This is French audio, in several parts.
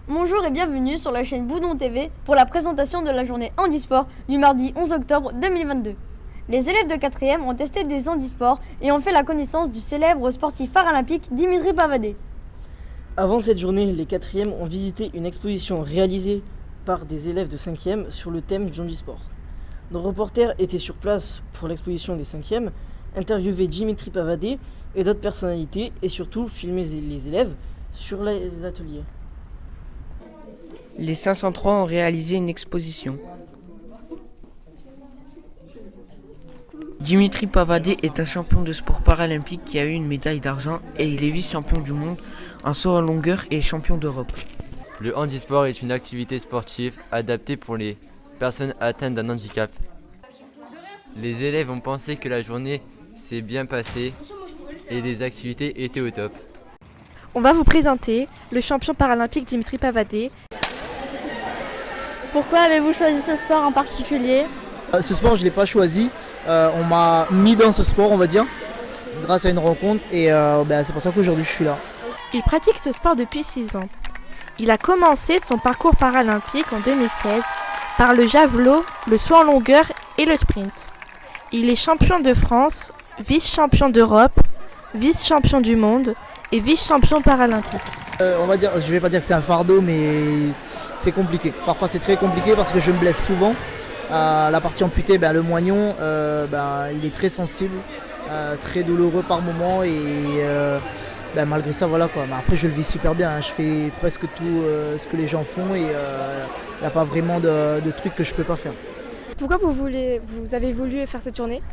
Bonjour et bienvenue sur la chaîne Boudon TV pour la présentation de la journée handisport du mardi 11 octobre 2022. Les élèves de 4e ont testé des handisports et ont fait la connaissance du célèbre sportif paralympique Dimitri Pavadé. Avant cette journée, les 4e ont visité une exposition réalisée par des élèves de 5e sur le thème du handisport. Nos reporters étaient sur place pour l'exposition des 5e, interviewaient Dimitri Pavadé et d'autres personnalités et surtout filmer les élèves sur les ateliers. Les 503 ont réalisé une exposition. Dimitri Pavadé est un champion de sport paralympique qui a eu une médaille d'argent et il est vice-champion du monde en saut en longueur et champion d'Europe. Le handisport est une activité sportive adaptée pour les personnes atteintes d'un handicap. Les élèves ont pensé que la journée s'est bien passée et les activités étaient au top. On va vous présenter le champion paralympique Dimitri Pavadé. Pourquoi avez-vous choisi ce sport en particulier ? Ce sport, je ne l'ai pas choisi. On m'a mis dans ce sport, on va dire, grâce à une rencontre. Et c'est pour ça qu'aujourd'hui, je suis là. Il pratique ce sport depuis 6 ans. Il a commencé son parcours paralympique en 2016 par le javelot, le saut en longueur et le sprint. Il est champion de France, vice-champion d'Europe, vice-champion du monde et vice-champion paralympique. On va dire, je ne vais pas dire que c'est un fardeau, mais c'est compliqué. Parfois, c'est très compliqué parce que je me blesse souvent. La partie amputée, le moignon, il est très sensible, très douloureux par moment et malgré ça, voilà quoi. Mais après, je le vis super bien. Je fais presque tout ce que les gens font et il n'y a pas vraiment de trucs que je ne peux pas faire. Pourquoi vous avez voulu faire cette journée ?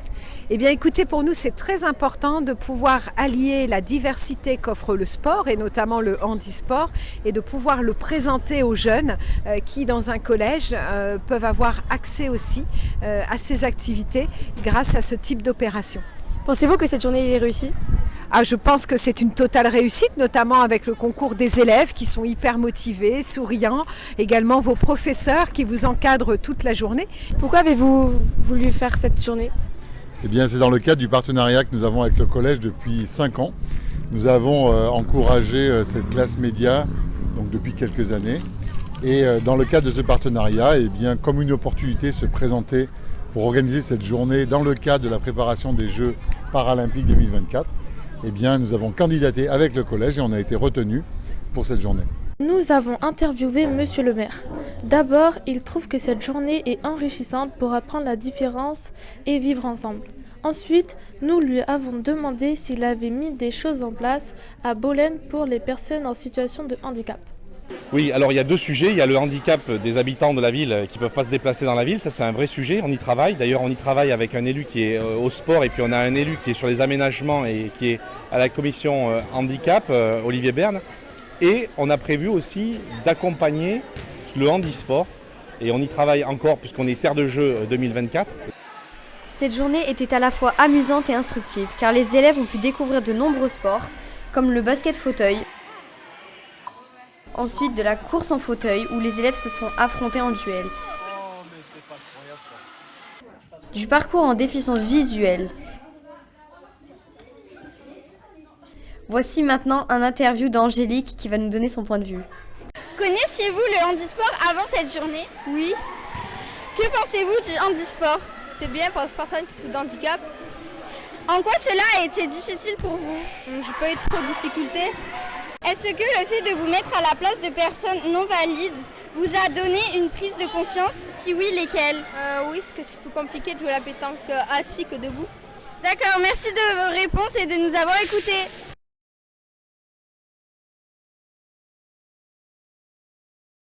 Eh bien écoutez, pour nous c'est très important de pouvoir allier la diversité qu'offre le sport et notamment le handisport et de pouvoir le présenter aux jeunes qui dans un collège peuvent avoir accès aussi à ces activités grâce à ce type d'opération. Pensez-vous que cette journée est réussie ? Je pense que c'est une totale réussite, notamment avec le concours des élèves qui sont hyper motivés, souriants, également vos professeurs qui vous encadrent toute la journée. Pourquoi avez-vous voulu faire cette journée ? Eh bien, c'est dans le cadre du partenariat que nous avons avec le collège depuis 5 ans. Nous avons encouragé cette classe média donc depuis quelques années. Et dans le cadre de ce partenariat, comme une opportunité se présentait pour organiser cette journée dans le cadre de la préparation des Jeux paralympiques 2024, nous avons candidaté avec le collège et on a été retenus pour cette journée. Nous avons interviewé Monsieur le maire. D'abord, il trouve que cette journée est enrichissante pour apprendre la différence et vivre ensemble. Ensuite, nous lui avons demandé s'il avait mis des choses en place à Bolène pour les personnes en situation de handicap. Oui, alors il y a 2 sujets. Il y a le handicap des habitants de la ville qui ne peuvent pas se déplacer dans la ville. Ça, c'est un vrai sujet. On y travaille. D'ailleurs, on y travaille avec un élu qui est au sport et puis on a un élu qui est sur les aménagements et qui est à la commission handicap, Olivier Berne. Et on a prévu aussi d'accompagner le handisport. Et on y travaille encore puisqu'on est terre de jeu 2024. Cette journée était à la fois amusante et instructive car les élèves ont pu découvrir de nombreux sports comme le basket fauteuil. Ensuite de la course en fauteuil où les élèves se sont affrontés en duel. Du parcours en déficience visuelle. Voici maintenant un interview d'Angélique qui va nous donner son point de vue. Connaissiez-vous le handisport avant cette journée ? Oui. Que pensez-vous du handisport ? C'est bien pour les personnes qui souffrent d'handicap. En quoi cela a été difficile pour vous ? J'ai pas eu trop de difficultés. Est-ce que le fait de vous mettre à la place de personnes non valides vous a donné une prise de conscience ? Si oui, lesquelles ? Oui, parce que c'est plus compliqué de jouer à la pétanque assis que debout. D'accord, merci de vos réponses et de nous avoir écoutés.